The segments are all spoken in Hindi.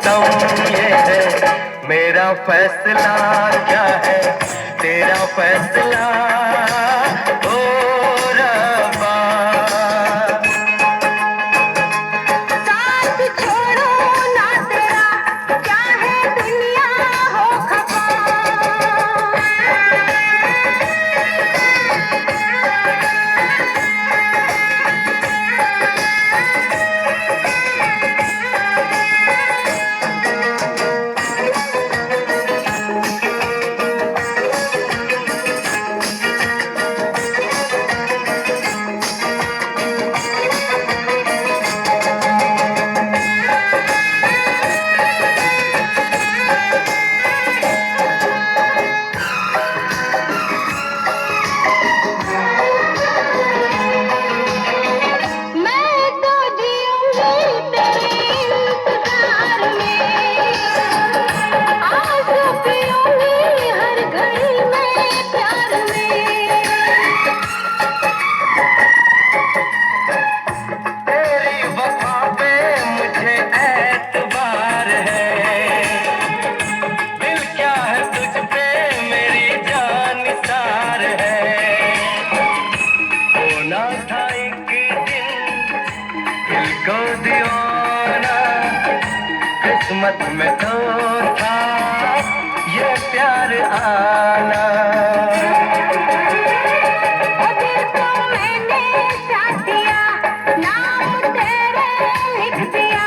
सितम ये है मेरा फैसला, क्या है तेरा फैसला ओ रब्बा। साथ छोड़ो ना तेरा, चाहे दुनिया हो खफा। को दीवाना किस्मत में तो था ये प्यार आना। अभी तो मैंने साथ दिया, नाम तेरे लिख दिया।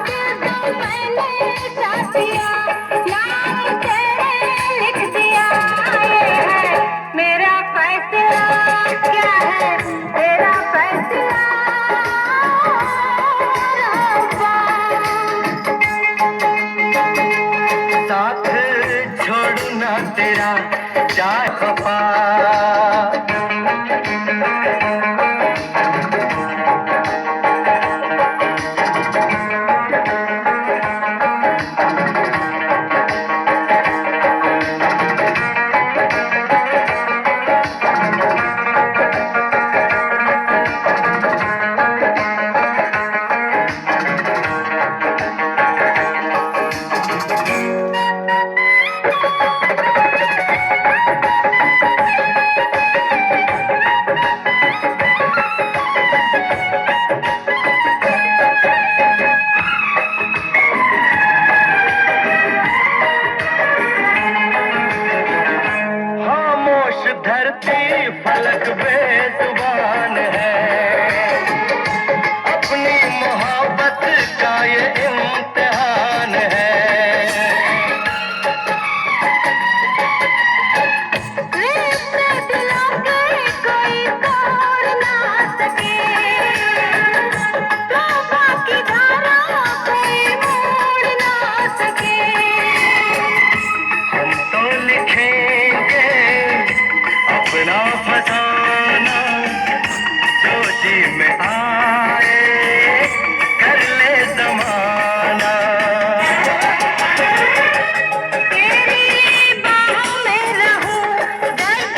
दिल तो मैंने साथ दिया, नाम तेरे लिख दिया। ये है मेरा फैसला, क्या है तेरा फैसला साथ छोड़ू ना तेरा चाहे खफा। धरती फलक बेजुबान है, अपनी मोहब्बत का ये इम्तिहान है। दिलों के कोई तोड़ ना सके, तौबा की धारा कोई मोड़ ना सके। हम तो लिखेंगे अपना फसाना, जो जी में आए कर ले ज़माना। तेरी बाहों में रहूं, दर्द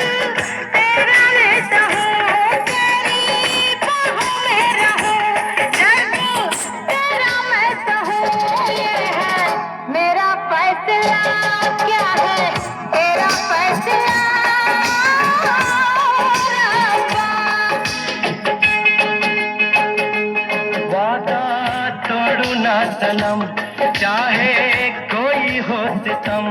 तेरा लेता हूँ। तेरी बाहों में रहूं, दर्द तेरा मैं सहूँ। ये है मेरा फैसला, क्या है तेरा फैसला वादा तोड़ू ना सनम, चाहे कोई हो सितम।